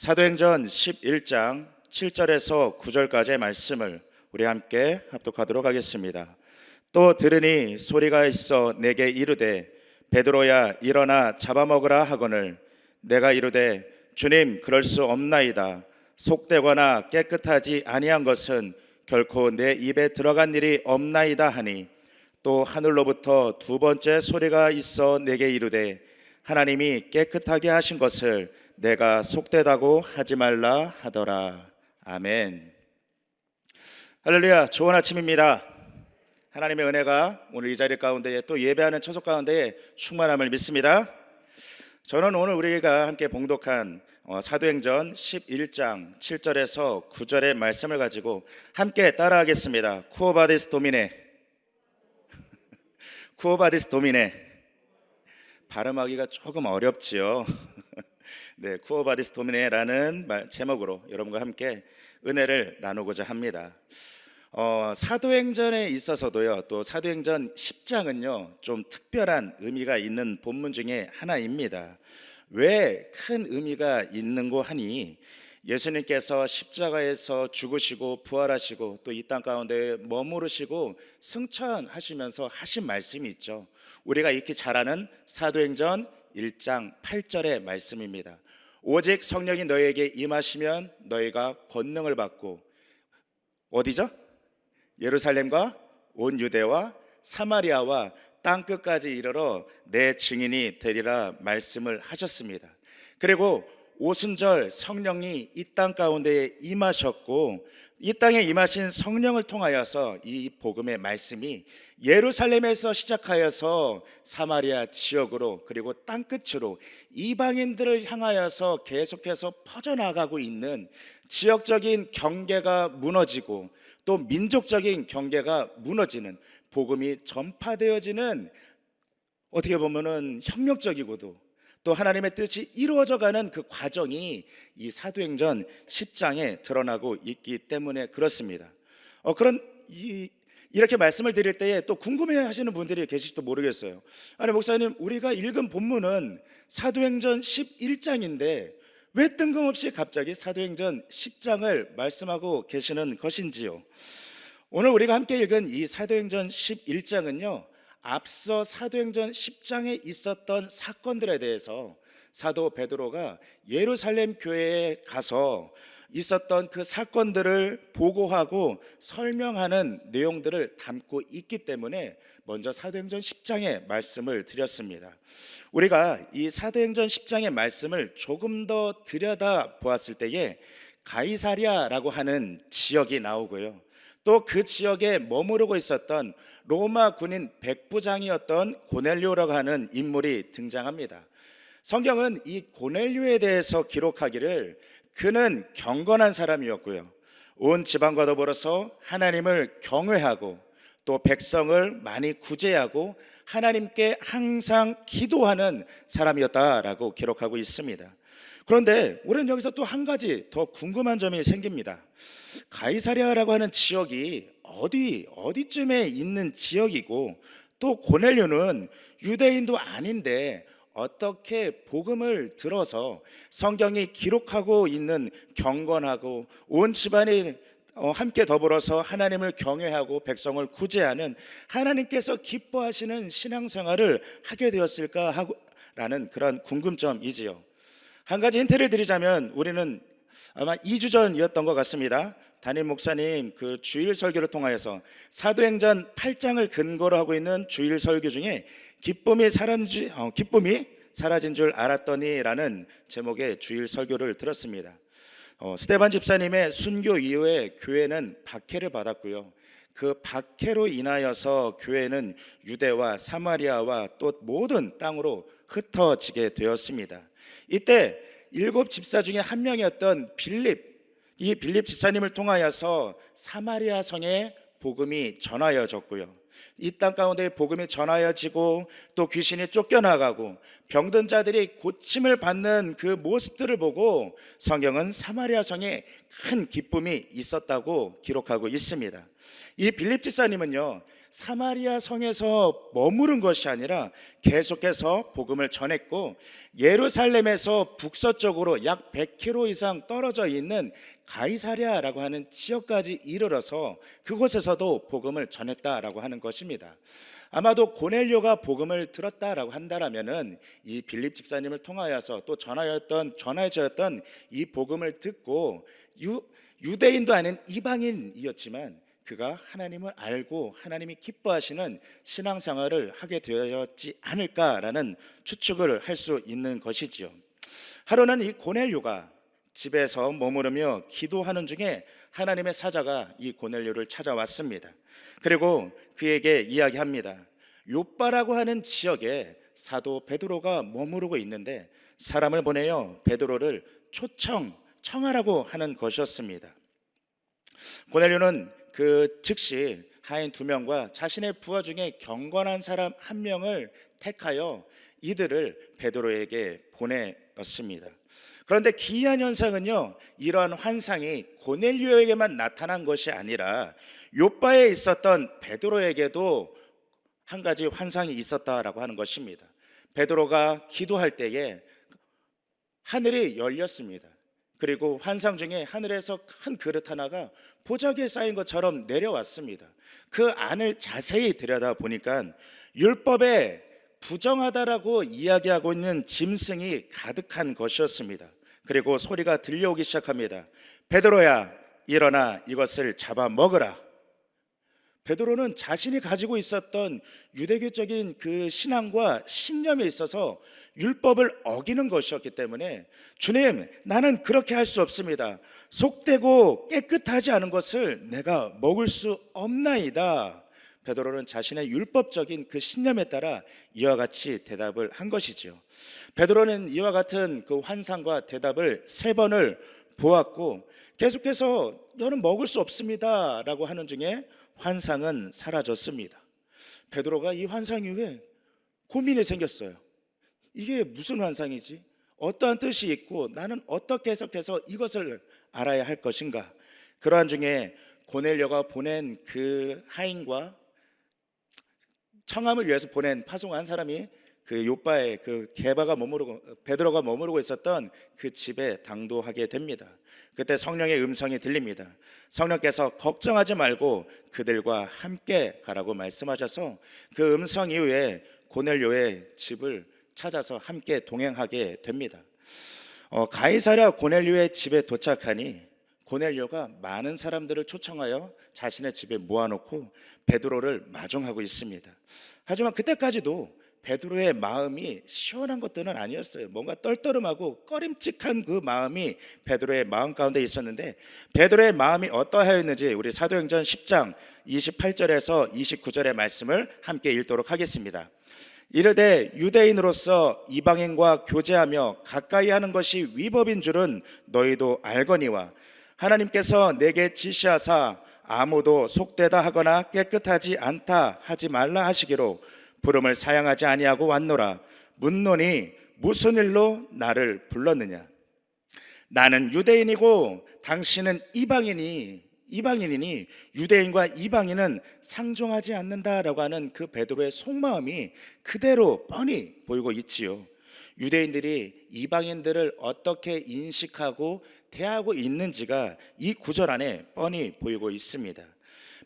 사도행전 11장 7절에서 9절까지의 말씀을 우리 함께 합독하도록 하겠습니다. 또 들으니 소리가 있어 내게 이르되 베드로야 일어나 잡아먹으라 하거늘 내가 이르되 주님 그럴 수 없나이다. 속되거나 깨끗하지 아니한 것은 결코 내 입에 들어간 일이 없나이다 하니 또 하늘로부터 두 번째 소리가 있어 내게 이르되 하나님이 깨끗하게 하신 것을 내가 속되다고 하지 말라 하더라. 아멘. 할렐루야. 좋은 아침입니다. 하나님의 은혜가 오늘 이 자리 가운데에 또 예배하는 처소 가운데에 충만함을 믿습니다. 저는 오늘 우리가 함께 봉독한 사도행전 11장 7절에서 9절의 말씀을 가지고 함께 따라하겠습니다. 쿠오바디스 도미네. 쿠오바디스 도미네. 발음하기가 조금 어렵지요. 네, 쿠오바디스 도미네라는 제목으로 여러분과 함께 은혜를 나누고자 합니다. 사도행전에 있어서도요, 또 사도행전 10장은요 좀 특별한 의미가 있는 본문 중에 하나입니다. 왜 큰 의미가 있는고 하니 예수님께서 십자가에서 죽으시고 부활하시고 또 이 땅 가운데 머무르시고 승천하시면서 하신 말씀이 있죠. 우리가 익히 잘 아는 사도행전 1장 8절의 말씀입니다. 오직 성령이 너희에게 임하시면 너희가 권능을 받고 어디죠? 예루살렘과 온 유대와 사마리아와 땅끝까지 이르러 내 증인이 되리라 말씀을 하셨습니다. 그리고 오순절 성령이 이 땅 가운데에 임하셨고 이 땅에 임하신 성령을 통하여서 이 복음의 말씀이 예루살렘에서 시작하여서 사마리아 지역으로 그리고 땅끝으로 이방인들을 향하여서 계속해서 퍼져나가고 있는 지역적인 경계가 무너지고 또 민족적인 경계가 무너지는 복음이 전파되어지는 어떻게 보면은 혁명적이고도 또 하나님의 뜻이 이루어져가는 그 과정이 이 사도행전 10장에 드러나고 있기 때문에 그렇습니다. 이렇게 말씀을 드릴 때에 또 궁금해하시는 분들이 계실지도 모르겠어요. 아니 목사님, 우리가 읽은 본문은 사도행전 11장인데 왜 뜬금없이 갑자기 사도행전 10장을 말씀하고 계시는 것인지요? 오늘 우리가 함께 읽은 이 사도행전 11장은요 앞서 사도행전 10장에 있었던 사건들에 대해서 사도 베드로가 예루살렘 교회에 가서 있었던 그 사건들을 보고하고 설명하는 내용들을 담고 있기 때문에 먼저 사도행전 10장의 말씀을 드렸습니다. 우리가 이 사도행전 10장의 말씀을 조금 더 들여다 보았을 때에 가이사랴라고 하는 지역이 나오고요, 또 그 지역에 머무르고 있었던 로마 군인 백부장이었던 고넬료라고 하는 인물이 등장합니다. 성경은 이 고넬료에 대해서 기록하기를 그는 경건한 사람이었고요, 온 지방과 더불어서 하나님을 경외하고 또 백성을 많이 구제하고 하나님께 항상 기도하는 사람이었다라고 기록하고 있습니다. 그런데 우리는 여기서 또 한 가지 더 궁금한 점이 생깁니다. 가이사랴라고 하는 지역이 어디쯤에 있는 지역이고 또 고넬료는 유대인도 아닌데 어떻게 복음을 들어서 성경이 기록하고 있는 경건하고 온 집안이 함께 더불어서 하나님을 경외하고 백성을 구제하는 하나님께서 기뻐하시는 신앙생활을 하게 되었을까 라는 그런 궁금점이지요. 한 가지 힌트를 드리자면 우리는 아마 2주 전이었던 것 같습니다. 담임 목사님 그 주일 설교를 통하여서 사도행전 8장을 근거로 하고 있는 주일 설교 중에 기쁨이 사라진 줄 알았더니 라는 제목의 주일 설교를 들었습니다. 스테반 집사님의 순교 이후에 교회는 박해를 받았고요, 그 박해로 인하여서 교회는 유대와 사마리아와 또 모든 땅으로 흩어지게 되었습니다. 이때 7 집사 중에 한 명이었던 이 빌립 집사님을 통하여서 사마리아 성에 복음이 전하여졌고요, 이 땅 가운데 복음이 전하여지고 또 귀신이 쫓겨나가고 병든 자들이 고침을 받는 그 모습들을 보고 성경은 사마리아 성에 큰 기쁨이 있었다고 기록하고 있습니다. 이 빌립 집사님은요 사마리아 성에서 머무른 것이 아니라 계속해서 복음을 전했고, 예루살렘에서 북서쪽으로 약 100km 이상 떨어져 있는 가이사랴라고 하는 지역까지 이르러서 그곳에서도 복음을 전했다라고 하는 것입니다. 아마도 고넬료가 복음을 들었다라고 한다라면은 이 빌립 집사님을 통하여서 또 전하여졌던 이 복음을 듣고 유대인도 아닌 이방인이었지만 그가 하나님을 알고 하나님이 기뻐하시는 신앙생활을 하게 되었지 않을까라는 추측을 할 수 있는 것이지요. 하루는 이 고넬료가 집에서 머무르며 기도하는 중에 하나님의 사자가 이 고넬료를 찾아왔습니다. 그리고 그에게 이야기합니다. 요빠라고 하는 지역에 사도 베드로가 머무르고 있는데 사람을 보내어 베드로를 청하라고 하는 것이었습니다. 고넬료는 그 즉시 하인 2명과 자신의 부하 중에 경건한 사람 1명을 택하여 이들을 베드로에게 보내었습니다. 그런데 기이한 현상은요, 이러한 환상이 고넬료에게만 나타난 것이 아니라 요빠에 있었던 베드로에게도 한 가지 환상이 있었다라고 하는 것입니다. 베드로가 기도할 때에 하늘이 열렸습니다. 그리고 환상 중에 하늘에서 큰 그릇 하나가 보자기에 쌓인 것처럼 내려왔습니다. 그 안을 자세히 들여다 보니까 율법에 부정하다라고 이야기하고 있는 짐승이 가득한 것이었습니다. 그리고 소리가 들려오기 시작합니다. 베드로야, 일어나 이것을 잡아 먹으라. 베드로는 자신이 가지고 있었던 유대교적인 그 신앙과 신념에 있어서 율법을 어기는 것이었기 때문에, 주님, 나는 그렇게 할 수 없습니다. 속되고 깨끗하지 않은 것을 내가 먹을 수 없나이다. 베드로는 자신의 율법적인 그 신념에 따라 이와 같이 대답을 한 것이지요. 베드로는 이와 같은 그 환상과 대답을 3번을 보았고 계속해서 너는 먹을 수 없습니다 라고 하는 중에 환상은 사라졌습니다. 베드로가 이 환상 이후에 고민이 생겼어요. 이게 무슨 환상이지? 어떠한 뜻이 있고 나는 어떻게 해석해서 이것을 알아야 할 것인가? 그러한 중에 고넬료가 보낸 그 하인과 청함을 위해서 파송한 사람이 그 요빠에 베드로가 머무르고 있었던 그 집에 당도하게 됩니다. 그때 성령의 음성이 들립니다. 성령께서 걱정하지 말고 그들과 함께 가라고 말씀하셔서 그 음성 이후에 고넬료의 집을 찾아서 함께 동행하게 됩니다. 가이사랴 고넬료의 집에 도착하니 고넬료가 많은 사람들을 초청하여 자신의 집에 모아놓고 베드로를 마중하고 있습니다. 하지만 그때까지도 베드로의 마음이 시원한 것들은 아니었어요. 뭔가 떨떠름하고 꺼림칙한 그 마음이 베드로의 마음 가운데 있었는데, 베드로의 마음이 어떠하였는지 우리 사도행전 10장 28절에서 29절의 말씀을 함께 읽도록 하겠습니다. 이르되 유대인으로서 이방인과 교제하며 가까이 하는 것이 위법인 줄은 너희도 알거니와 하나님께서 내게 지시하사 아무도 속되다 하거나 깨끗하지 않다 하지 말라 하시기로 부름을 사양하지 아니하고 왔노라. 묻노니 무슨 일로 나를 불렀느냐? 나는 유대인이고 당신은 이방인이니 유대인과 이방인은 상종하지 않는다라고 하는 그 베드로의 속마음이 그대로 뻔히 보이고 있지요. 유대인들이 이방인들을 어떻게 인식하고 대하고 있는지가 이 구절 안에 뻔히 보이고 있습니다.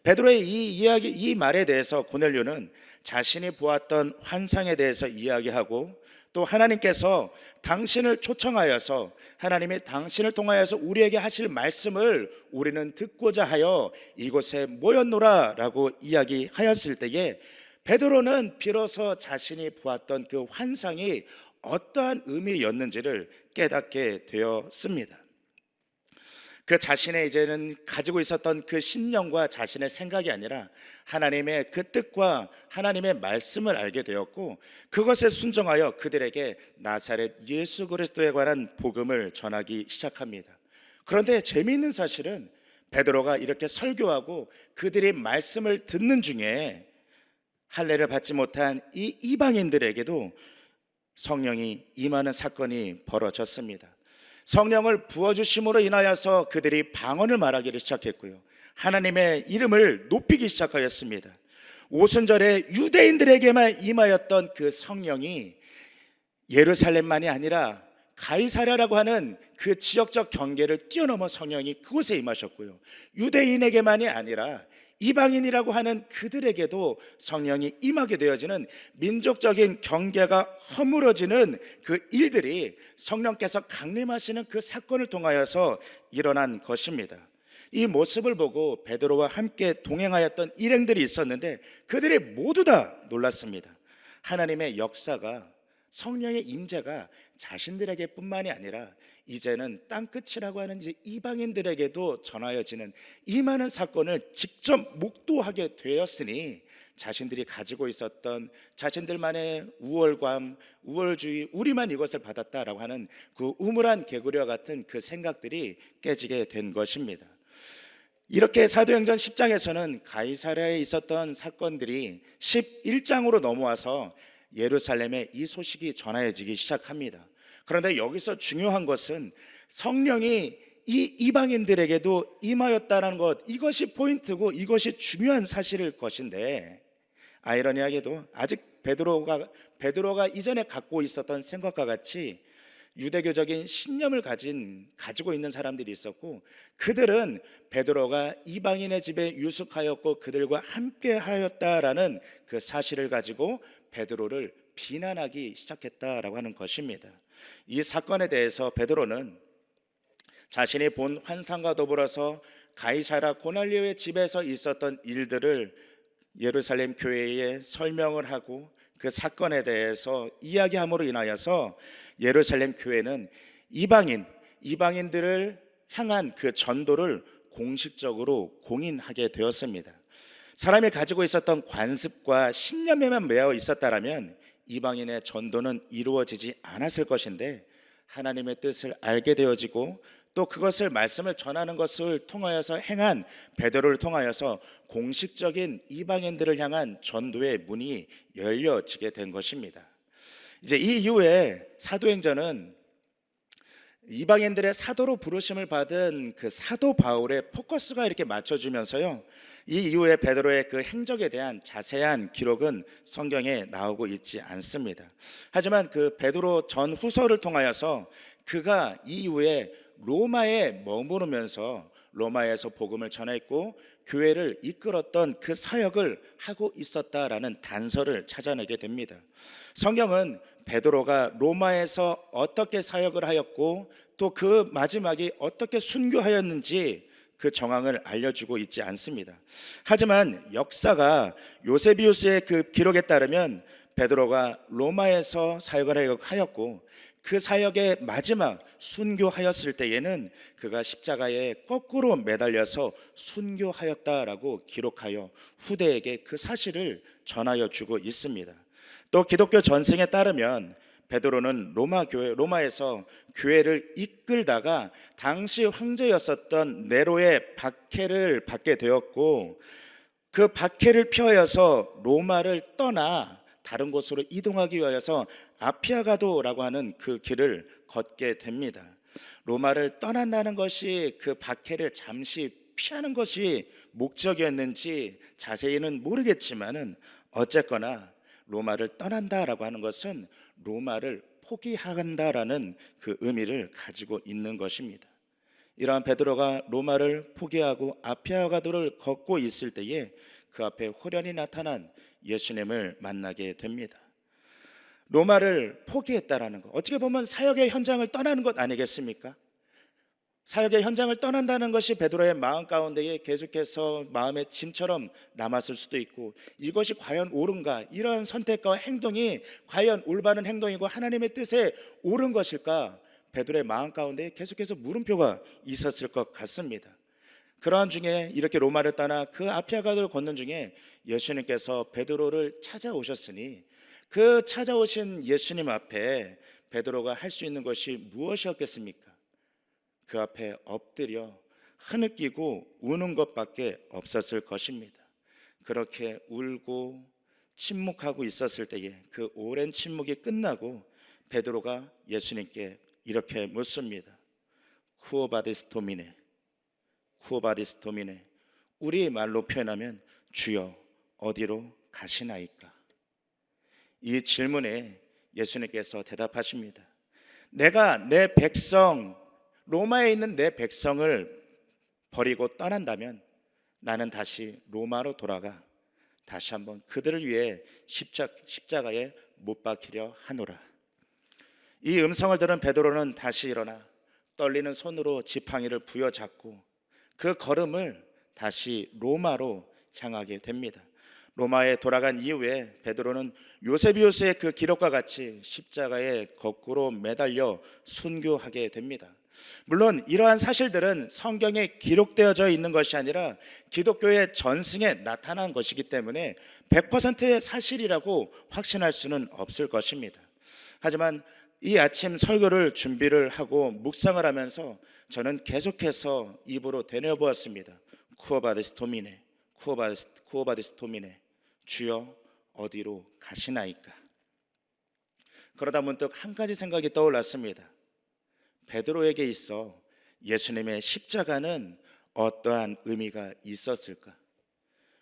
베드로의 이 말에 대해서 고넬료는 자신이 보았던 환상에 대해서 이야기하고, 또 하나님께서 당신을 초청하여서 하나님이 당신을 통하여서 우리에게 하실 말씀을 우리는 듣고자 하여 이곳에 모였노라 라고 이야기하였을 때에 베드로는 비로소 자신이 보았던 그 환상이 어떠한 의미였는지를 깨닫게 되었습니다. 그 자신의 이제는 가지고 있었던 그 신념과 자신의 생각이 아니라 하나님의 그 뜻과 하나님의 말씀을 알게 되었고, 그것에 순종하여 그들에게 나사렛 예수 그리스도에 관한 복음을 전하기 시작합니다. 그런데 재미있는 사실은 베드로가 이렇게 설교하고 그들이 말씀을 듣는 중에 할례를 받지 못한 이 이방인들에게도 성령이 임하는 사건이 벌어졌습니다. 성령을 부어주심으로 인하여서 그들이 방언을 말하기를 시작했고요, 하나님의 이름을 높이기 시작하였습니다. 오순절에 유대인들에게만 임하였던 그 성령이 예루살렘만이 아니라 가이사랴라고 하는 그 지역적 경계를 뛰어넘어 성령이 그곳에 임하셨고요, 유대인에게만이 아니라 이방인이라고 하는 그들에게도 성령이 임하게 되어지는 민족적인 경계가 허물어지는 그 일들이 성령께서 강림하시는 그 사건을 통하여서 일어난 것입니다. 이 모습을 보고 베드로와 함께 동행하였던 일행들이 있었는데 그들이 모두 다 놀랐습니다. 하나님의 역사가, 성령의 임재가 자신들에게 뿐만이 아니라 이제는 땅끝이라고 하는 이방인들에게도 전하여지는 이 많은 사건을 직접 목도하게 되었으니 자신들이 가지고 있었던 자신들만의 우월감, 우월주의, 우리만 이것을 받았다라고 하는 그 우물한 개구리와 같은 그 생각들이 깨지게 된 것입니다. 이렇게 사도행전 10장에서는 가이사랴에 있었던 사건들이 11장으로 넘어와서 예루살렘에 이 소식이 전해지기 시작합니다. 그런데 여기서 중요한 것은 성령이 이 이방인들에게도 임하였다는 것, 이것이 포인트고 이것이 중요한 사실일 것인데, 아이러니하게도 아직 베드로가 이전에 갖고 있었던 생각과 같이 유대교적인 신념을 가지고 있는 사람들이 있었고, 그들은 베드로가 이방인의 집에 유숙하였고 그들과 함께 하였다라는 그 사실을 가지고 베드로를 비난하기 시작했다라고 하는 것입니다. 이 사건에 대해서 베드로는 자신이 본 환상과 더불어서 가이사랴 고넬료의 집에서 있었던 일들을 예루살렘 교회에 설명을 하고 그 사건에 대해서 이야기함으로 인하여서 예루살렘 교회는 이방인들을 향한 그 전도를 공식적으로 공인하게 되었습니다. 사람이 가지고 있었던 관습과 신념에만 매여 있었다라면 이방인의 전도는 이루어지지 않았을 것인데, 하나님의 뜻을 알게 되어지고 또 그것을 말씀을 전하는 것을 통하여서 행한 베드로를 통하여서 공식적인 이방인들을 향한 전도의 문이 열려지게 된 것입니다. 이제 이 이후에 사도행전은 이방인들의 사도로 부르심을 받은 그 사도 바울의 포커스가 이렇게 맞춰주면서요, 이 이후에 베드로의 그 행적에 대한 자세한 기록은 성경에 나오고 있지 않습니다. 하지만 그 베드로 전후서를 통하여서 그가 이 이후에 로마에 머무르면서 로마에서 복음을 전했고 교회를 이끌었던 그 사역을 하고 있었다라는 단서를 찾아내게 됩니다. 성경은 베드로가 로마에서 어떻게 사역을 하였고 또 그 마지막이 어떻게 순교하였는지 그 정황을 알려주고 있지 않습니다. 하지만 역사가 요세비우스의 그 기록에 따르면 베드로가 로마에서 사역을 하였고 그 사역의 마지막 순교하였을 때에는 그가 십자가에 거꾸로 매달려서 순교하였다라고 기록하여 후대에게 그 사실을 전하여 주고 있습니다. 또 기독교 전승에 따르면 베드로는 로마에서 교회를 이끌다가 당시 황제였었던 네로의 박해를 받게 되었고 그 박해를 피하여서 로마를 떠나 다른 곳으로 이동하기 위하여서 아피아가도라고 하는 그 길을 걷게 됩니다. 로마를 떠난다는 것이 그 박해를 잠시 피하는 것이 목적이었는지 자세히는 모르겠지만은 어쨌거나 로마를 떠난다라고 하는 것은 로마를 포기한다라는 그 의미를 가지고 있는 것입니다. 이러한 베드로가 로마를 포기하고 아피아가도를 걷고 있을 때에 그 앞에 호련히 나타난 예수님을 만나게 됩니다. 로마를 포기했다라는 것, 어떻게 보면 사역의 현장을 떠나는 것 아니겠습니까? 사역의 현장을 떠난다는 것이 베드로의 마음 가운데에 계속해서 마음의 짐처럼 남았을 수도 있고, 이것이 과연 옳은가, 이러한 선택과 행동이 과연 올바른 행동이고 하나님의 뜻에 옳은 것일까, 베드로의 마음 가운데 계속해서 물음표가 있었을 것 같습니다. 그러한 중에 이렇게 로마를 떠나 그 아피아가도를 걷는 중에 예수님께서 베드로를 찾아오셨으니 그 찾아오신 예수님 앞에 베드로가 할 수 있는 것이 무엇이었겠습니까? 그 앞에 엎드려 흐느끼고 우는 것밖에 없었을 것입니다. 그렇게 울고 침묵하고 있었을 때에 그 오랜 침묵이 끝나고 베드로가 예수님께 이렇게 묻습니다. 쿠오바디스 도미네, 쿠오바디스 도미네. 우리 말로 표현하면 주여 어디로 가시나이까? 이 질문에 예수님께서 대답하십니다. 내가 내 백성, 로마에 있는 내 백성을 버리고 떠난다면 나는 다시 로마로 돌아가 다시 한번 그들을 위해 십자가에 못 박히려 하노라. 이 음성을 들은 베드로는 다시 일어나 떨리는 손으로 지팡이를 부여잡고 그 걸음을 다시 로마로 향하게 됩니다. 로마에 돌아간 이후에 베드로는 요세비우스의 그 기록과 같이 십자가에 거꾸로 매달려 순교하게 됩니다. 물론 이러한 사실들은 성경에 기록되어져 있는 것이 아니라 기독교의 전승에 나타난 것이기 때문에 100%의 사실이라고 확신할 수는 없을 것입니다. 하지만 이 아침 설교를 준비를 하고 묵상을 하면서 저는 계속해서 입으로 되뇌어보았습니다. 쿠어바디스 도미네, 쿠어바디스 도미네, 주여 어디로 가시나이까? 그러다 문득 한 가지 생각이 떠올랐습니다. 베드로에게 있어 예수님의 십자가는 어떠한 의미가 있었을까?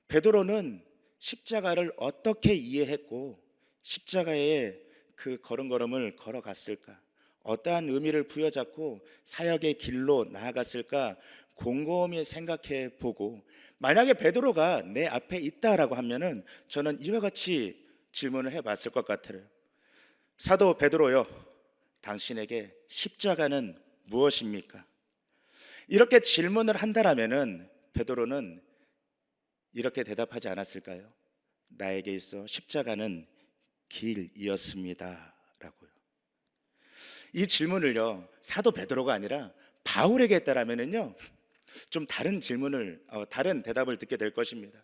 베드로는 십자가를 어떻게 이해했고 십자가에 그 걸음걸음을 걸어갔을까? 어떠한 의미를 부여잡고 사역의 길로 나아갔을까? 곰곰이 생각해 보고 만약에 베드로가 내 앞에 있다라고 하면은 저는 이와 같이 질문을 해봤을 것 같아요. 사도 베드로요, 당신에게 십자가는 무엇입니까? 이렇게 질문을 한다라면은 베드로는 이렇게 대답하지 않았을까요? 나에게 있어 십자가는 길이었습니다 라고요. 이 질문을요 사도 베드로가 아니라 바울에게 했다라면은요 좀 다른 다른 대답을 듣게 될 것입니다.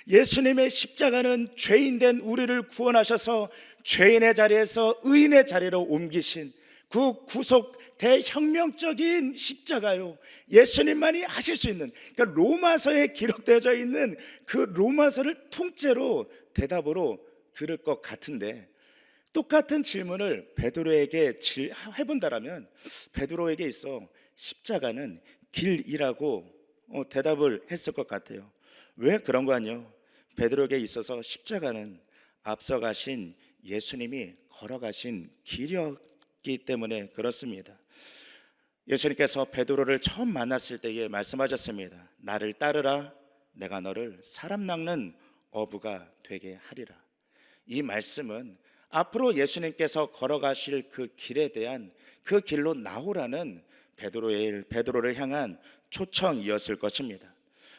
예수님의 십자가는 죄인된 우리를 구원하셔서 죄인의 자리에서 의인의 자리로 옮기신 그 구속 대혁명적인 십자가요. 예수님만이 하실 수 있는, 그러니까 로마서에 기록되어져 있는 그 로마서를 통째로 대답으로 들을 것 같은데, 똑같은 질문을 베드로에게 해본다라면 베드로에게 있어 십자가는 길이라고 대답을 했을 것 같아요. 왜 그런 거 아니요? 베드로에게 있어서 십자가는 앞서 가신 예수님이 걸어가신 길이었기 때문에 그렇습니다. 예수님께서 베드로를 처음 만났을 때에 말씀하셨습니다. 나를 따르라, 내가 너를 사람 낚는 어부가 되게 하리라. 이 말씀은 앞으로 예수님께서 걸어가실 그 길에 대한, 그 길로 나오라는 베드로를 향한 초청이었을 것입니다.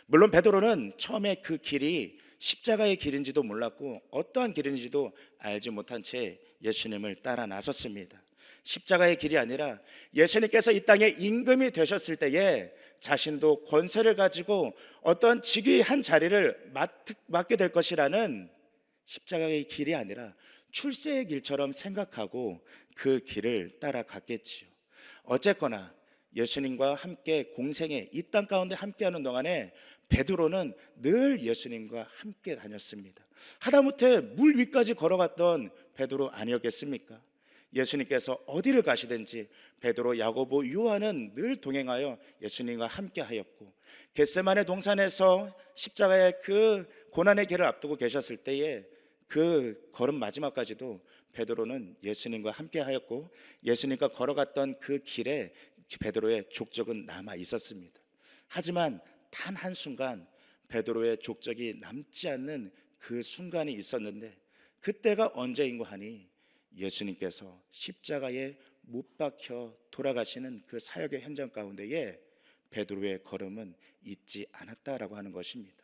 물론 베드로는 처음에 그 길이 십자가의 길인지도 몰랐고 어떠한 길인지도 알지 못한 채 예수님을 따라 나섰습니다. 십자가의 길이 아니라 예수님께서 이 땅에 임금이 되셨을 때에 자신도 권세를 가지고 어떤 직위한 자리를 맡게 될 것이라는 십자가의 길이 아니라 출세의 길처럼 생각하고 그 길을 따라갔겠지요. 어쨌거나 예수님과 함께 공생에 이 땅 가운데 함께하는 동안에 베드로는 늘 예수님과 함께 다녔습니다. 하다못해 물 위까지 걸어갔던 베드로 아니었겠습니까? 예수님께서 어디를 가시든지 베드로, 야고보, 요한은 늘 동행하여 예수님과 함께 하였고, 겟세마네 동산에서 십자가의 그 고난의 길을 앞두고 계셨을 때에 그 걸음 마지막까지도 베드로는 예수님과 함께 하였고, 예수님과 걸어갔던 그 길에 베드로의 족적은 남아 있었습니다. 하지만 단 한순간 베드로의 족적이 남지 않는 그 순간이 있었는데, 그때가 언제인고 하니 예수님께서 십자가에 못 박혀 돌아가시는 그 사역의 현장 가운데에 베드로의 걸음은 잊지 않았다라고 하는 것입니다.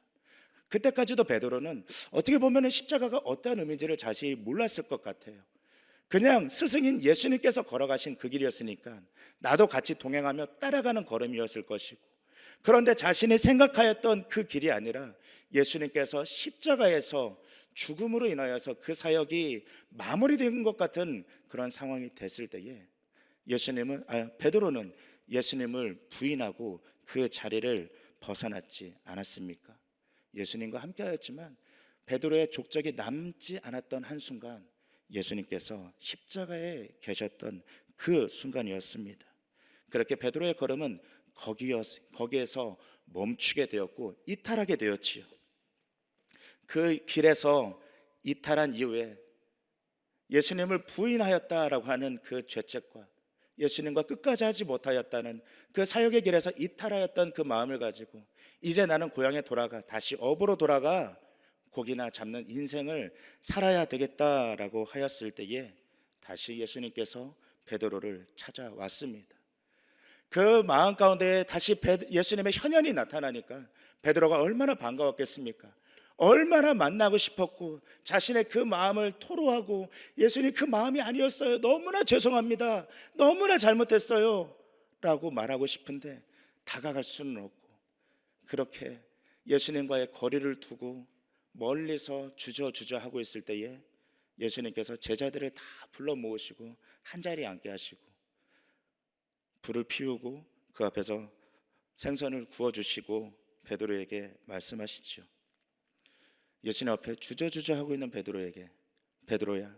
그때까지도 베드로는 어떻게 보면 십자가가 어떠한 의미인지를 자세히 몰랐을 것 같아요. 그냥 스승인 예수님께서 걸어가신 그 길이었으니까 나도 같이 동행하며 따라가는 걸음이었을 것이고, 그런데 자신이 생각하였던 그 길이 아니라 예수님께서 십자가에서 죽음으로 인하여서 그 사역이 마무리된 것 같은 그런 상황이 됐을 때에 베드로는 예수님을 부인하고 그 자리를 벗어났지 않았습니까? 예수님과 함께하였지만 베드로의 족적이 남지 않았던 한순간 예수님께서 십자가에 계셨던 그 순간이었습니다. 그렇게 베드로의 걸음은 거기에서 멈추게 되었고 이탈하게 되었지요. 그 길에서 이탈한 이후에 예수님을 부인하였다라고 하는 그 죄책과 예수님과 끝까지 하지 못하였다는 그 사역의 길에서 이탈하였던 그 마음을 가지고 이제 나는 고향에 돌아가 다시 업으로 돌아가 고기나 잡는 인생을 살아야 되겠다라고 하였을 때에 다시 예수님께서 베드로를 찾아왔습니다. 그 마음 가운데 다시 예수님의 현현이 나타나니까 베드로가 얼마나 반가웠겠습니까? 얼마나 만나고 싶었고 자신의 그 마음을 토로하고 예수님 그 마음이 아니었어요, 너무나 죄송합니다, 너무나 잘못했어요 라고 말하고 싶은데 다가갈 수는 없고 그렇게 예수님과의 거리를 두고 멀리서 주저주저 하고 있을 때에 예수님께서 제자들을 다 불러 모으시고 한자리에 앉게 하시고 불을 피우고 그 앞에서 생선을 구워주시고 베드로에게 말씀하시죠. 예수님 앞에 주저주저 하고 있는 베드로에게 베드로야,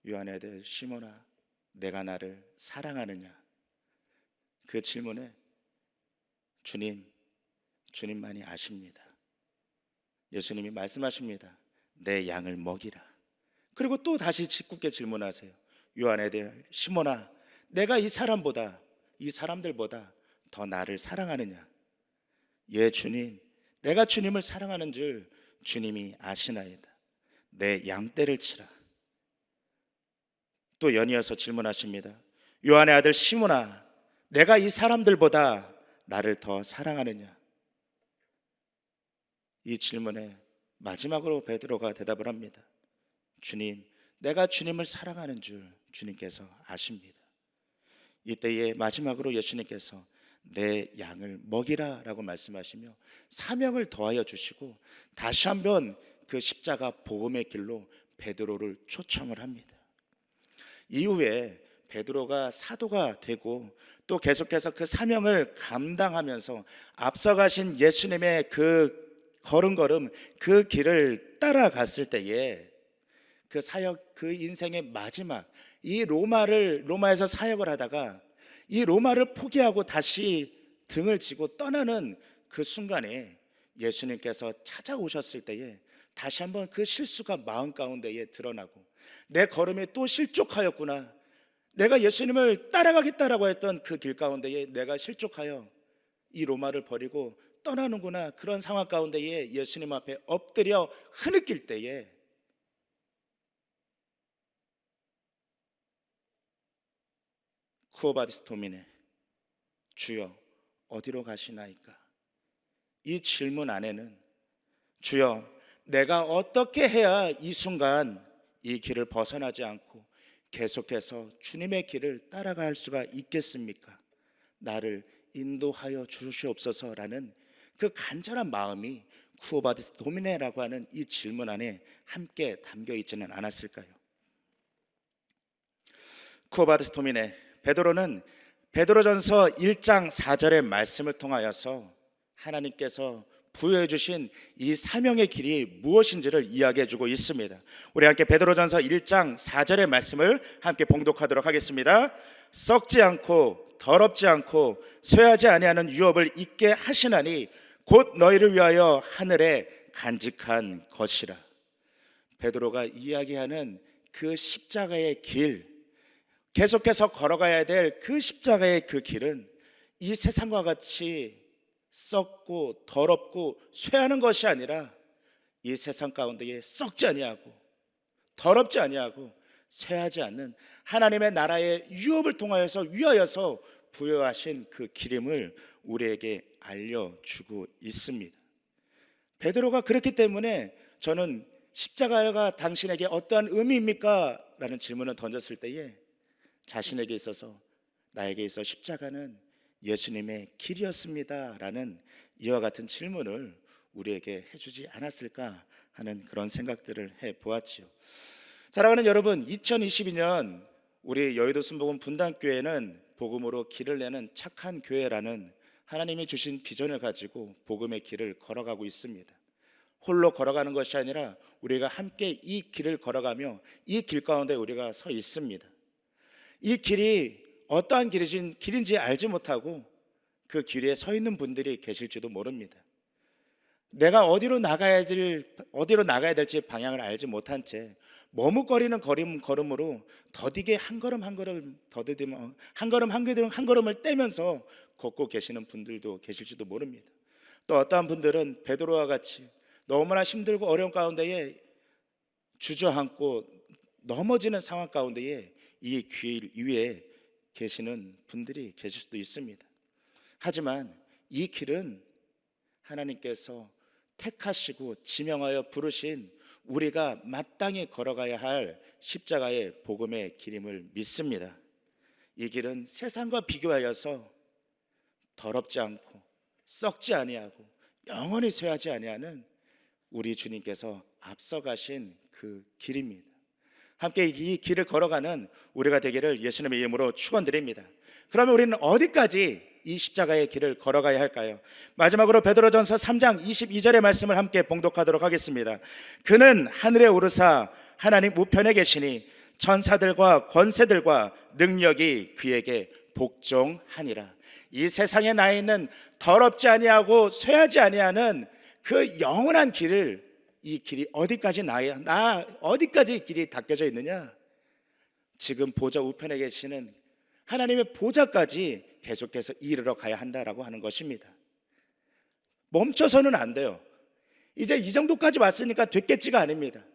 요한의 아들 시몬아, 내가 나를 사랑하느냐? 그 질문에 주님만이 아십니다. 예수님이 말씀하십니다. 내 양을 먹이라. 그리고 또 다시 짓궂게 질문하세요. 요한의 아들 시몬아, 내가 이 사람들보다 더 나를 사랑하느냐? 예 주님, 내가 주님을 사랑하는 줄 주님이 아시나이다. 내 양떼를 치라. 또 연이어서 질문하십니다. 요한의 아들 시몬아, 내가 이 사람들보다 나를 더 사랑하느냐? 이 질문에 마지막으로 베드로가 대답을 합니다. 주님, 내가 주님을 사랑하는 줄 주님께서 아십니다. 이때에 마지막으로 예수님께서 내 양을 먹이라 라고 말씀하시며 사명을 더하여 주시고 다시 한번 그 십자가 복음의 길로 베드로를 초청을 합니다. 이후에 베드로가 사도가 되고 또 계속해서 그 사명을 감당하면서 앞서가신 예수님의 그 걸음걸음 그 길을 따라갔을 때에 그 사역, 그 인생의 마지막 이 로마에서 사역을 하다가 이 로마를 포기하고 다시 등을 지고 떠나는 그 순간에 예수님께서 찾아오셨을 때에 다시 한번 그 실수가 마음 가운데에 드러나고 내 걸음에 또 실족하였구나, 내가 예수님을 따라가겠다라고 했던 그 길 가운데에 내가 실족하여 이 로마를 버리고 떠나는구나, 그런 상황 가운데에 예수님 앞에 엎드려 흐느낄 때에 쿠오바디스 도미네, 주여 어디로 가시나이까? 이 질문 안에는 주여 내가 어떻게 해야 이 순간 이 길을 벗어나지 않고 계속해서 주님의 길을 따라갈 수가 있겠습니까? 나를 인도하여 주시옵소서라는 그 간절한 마음이 쿠오바디스 도미네라고 하는 이 질문 안에 함께 담겨 있지는 않았을까요? 쿠오바디스 도미네, 베드로는 베드로전서 1장 4절의 말씀을 통하여서 하나님께서 부여해 주신 이 사명의 길이 무엇인지를 이야기해 주고 있습니다. 우리 함께 베드로전서 1장 4절의 말씀을 함께 봉독하도록 하겠습니다. 썩지 않고 더럽지 않고 쇠하지 아니하는 유업을 잊게 하시나니 곧 너희를 위하여 하늘에 간직한 것이라. 베드로가 이야기하는 그 십자가의 길, 계속해서 걸어가야 될 그 십자가의 그 길은 이 세상과 같이 썩고 더럽고 쇠하는 것이 아니라 이 세상 가운데에 썩지 아니하고 더럽지 아니하고 쇠하지 않는 하나님의 나라의 유업을 통하여서 위하여서 부여하신 그 기름을 우리에게 알려주고 있습니다. 베드로가 그렇기 때문에 저는 십자가가 당신에게 어떠한 의미입니까? 라는 질문을 던졌을 때에 자신에게 있어서, 나에게 있어 십자가는 예수님의 길이었습니다 라는 이와 같은 질문을 우리에게 해주지 않았을까 하는 그런 생각들을 해보았지요. 사랑하는 여러분, 2022년 우리 여의도 순복음 분당교회는 복음으로 길을 내는 착한 교회라는 하나님이 주신 비전을 가지고 복음의 길을 걸어가고 있습니다. 홀로 걸어가는 것이 아니라 우리가 함께 이 길을 걸어가며 이 길 가운데 우리가 서 있습니다. 이 길이 어떠한 길인지 알지 못하고 그 길 위에 서 있는 분들이 계실지도 모릅니다. 내가 어디로 나가야 될지 방향을 알지 못한 채 머뭇거리는 걸음으로 더디게 한 걸음 한 걸음 더디며 한 걸음을 떼면서 걷고 계시는 분들도 계실지도 모릅니다. 또 어떠한 분들은 베드로와 같이 너무나 힘들고 어려운 가운데에 주저앉고 넘어지는 상황 가운데에 이 길 위에 계시는 분들이 계실 수도 있습니다. 하지만 이 길은 하나님께서 택하시고 지명하여 부르신 우리가 마땅히 걸어가야 할 십자가의 복음의 길임을 믿습니다. 이 길은 세상과 비교하여서 더럽지 않고 썩지 아니하고 영원히 쇠하지 아니하는 우리 주님께서 앞서가신 그 길입니다. 함께 이 길을 걸어가는 우리가 되기를 예수님의 이름으로 축원드립니다. 그러면 우리는 어디까지 이 십자가의 길을 걸어가야 할까요? 마지막으로 베드로전서 3장 22절의 말씀을 함께 봉독하도록 하겠습니다. 그는 하늘에 오르사 하나님 우편에 계시니 천사들과 권세들과 능력이 그에게 복종하니라. 이 세상에 나 있는 더럽지 아니하고 쇠하지 아니하는 그 영원한 길을, 이 길이 어디까지 어디까지 길이 닦여져 있느냐? 지금 보좌 우편에 계시는 하나님의 보좌까지 계속해서 이르러 가야 한다라고 하는 것입니다. 멈춰서는 안 돼요. 이제 이 정도까지 왔으니까 됐겠지가 아닙니다.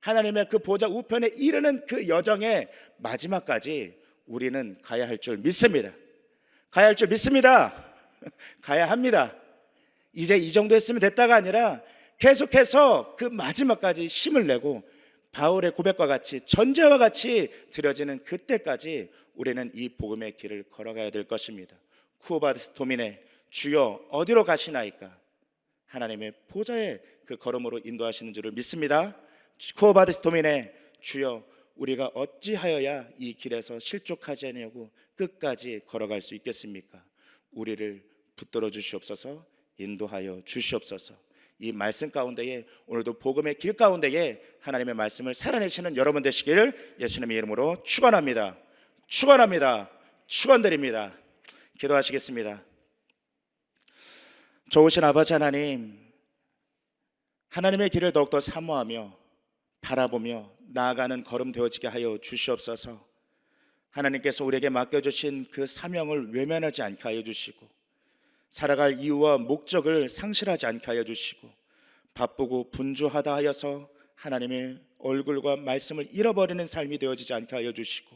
하나님의 그 보좌 우편에 이르는 그 여정의 마지막까지 우리는 가야 할 줄 믿습니다. 가야 할 줄 믿습니다. 가야 합니다. 이제 이 정도 했으면 됐다가 아니라 계속해서 그 마지막까지 힘을 내고 바울의 고백과 같이 전제와 같이 드려지는 그때까지 우리는 이 복음의 길을 걸어가야 될 것입니다. 쿠오바디스 도미네, 주여 어디로 가시나이까? 하나님의 보좌의 그 걸음으로 인도하시는 줄을 믿습니다. 쿠오바디스 도미네, 주여 우리가 어찌하여야 이 길에서 실족하지 아니하고 끝까지 걸어갈 수 있겠습니까? 우리를 붙들어 주시옵소서, 인도하여 주시옵소서. 이 말씀 가운데에 오늘도 복음의 길 가운데에 하나님의 말씀을 살아내시는 여러분 되시기를 예수님의 이름으로 축원합니다. 축원합니다. 축원드립니다. 기도하시겠습니다. 좋으신 아버지 하나님, 하나님의 길을 더욱더 사모하며 바라보며 나아가는 걸음 되어지게 하여 주시옵소서. 하나님께서 우리에게 맡겨주신 그 사명을 외면하지 않게 하여 주시고 살아갈 이유와 목적을 상실하지 않게 하여 주시고 바쁘고 분주하다 하여서 하나님의 얼굴과 말씀을 잃어버리는 삶이 되어지지 않게 하여 주시고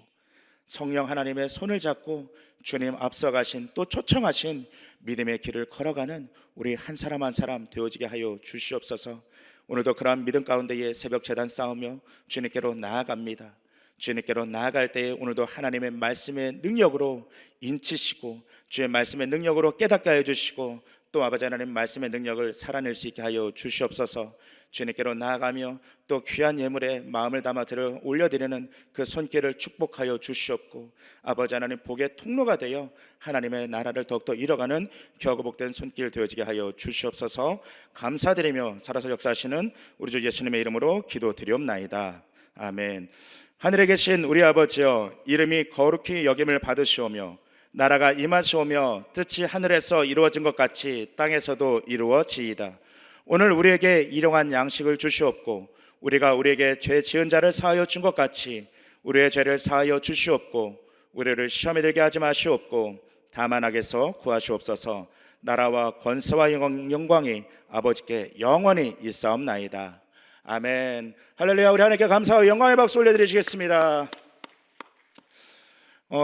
성령 하나님의 손을 잡고 주님 앞서가신 또 초청하신 믿음의 길을 걸어가는 우리 한 사람 한 사람 되어지게 하여 주시옵소서. 오늘도 그러한 믿음 가운데에 새벽 제단 쌓으며 주님께로 나아갑니다. 주님께로 나아갈 때에 오늘도 하나님의 말씀의 능력으로 인치시고 주의 말씀의 능력으로 깨닫게 하여 주시고 또 아버지 하나님 말씀의 능력을 살아낼 수 있게 하여 주시옵소서. 주님께로 나아가며 또 귀한 예물에 마음을 담아 올려드리는 그 손길을 축복하여 주시옵고 아버지 하나님 복의 통로가 되어 하나님의 나라를 더욱더 이뤄가는 격오복된 손길 되어지게 하여 주시옵소서. 감사드리며 살아서 역사하시는 우리 주 예수님의 이름으로 기도드리옵나이다. 아멘. 하늘에 계신 우리 아버지여, 이름이 거룩히 여김을 받으시오며 나라가 임하시오며 뜻이 하늘에서 이루어진 것 같이 땅에서도 이루어지이다. 오늘 우리에게 일용할 양식을 주시옵고 우리가 우리에게 죄 지은 자를 사하여 준 것 같이 우리의 죄를 사하여 주시옵고 우리를 시험에 들게 하지 마시옵고 다만 악에서 구하시옵소서. 나라와 권세와 영광이 아버지께 영원히 있사옵나이다. 아멘. 할렐루야. 우리 하나님께 감사와 영광의 박수 올려드리시겠습니다.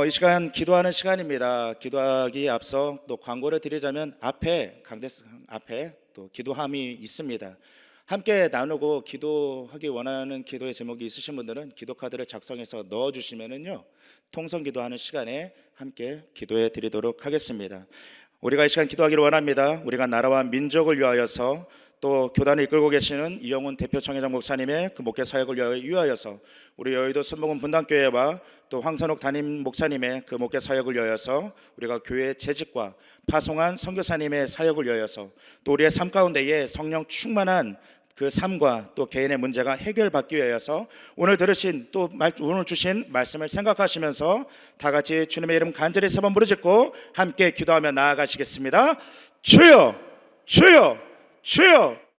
이 시간 기도하는 시간입니다. 기도하기 앞서 또 광고를 드리자면 강대상 앞에 또 기도함이 있습니다. 함께 나누고 기도하기 원하는 기도의 제목이 있으신 분들은 기도카드를 작성해서 넣어주시면은요 통성 기도하는 시간에 함께 기도해 드리도록 하겠습니다. 우리가 이 시간 기도하기를 원합니다. 우리가 나라와 민족을 위하여서 또 교단을 이끌고 계시는 이영훈 대표 청회장 목사님의 그 목회 사역을 위하여서 우리 여의도 순복음 분당교회와 또 황선옥 담임 목사님의 그 목회 사역을 위하여서 우리가 교회 재직과 파송한 선교사님의 사역을 위하여서 또 우리의 삶 가운데에 성령 충만한 그 삶과 또 개인의 문제가 해결받기 위하여서 오늘 들으신 또 오늘 주신 말씀을 생각하시면서 다 같이 주님의 이름 간절히 3번 부르짖고 함께 기도하며 나아가시겠습니다. 주여 주여 주여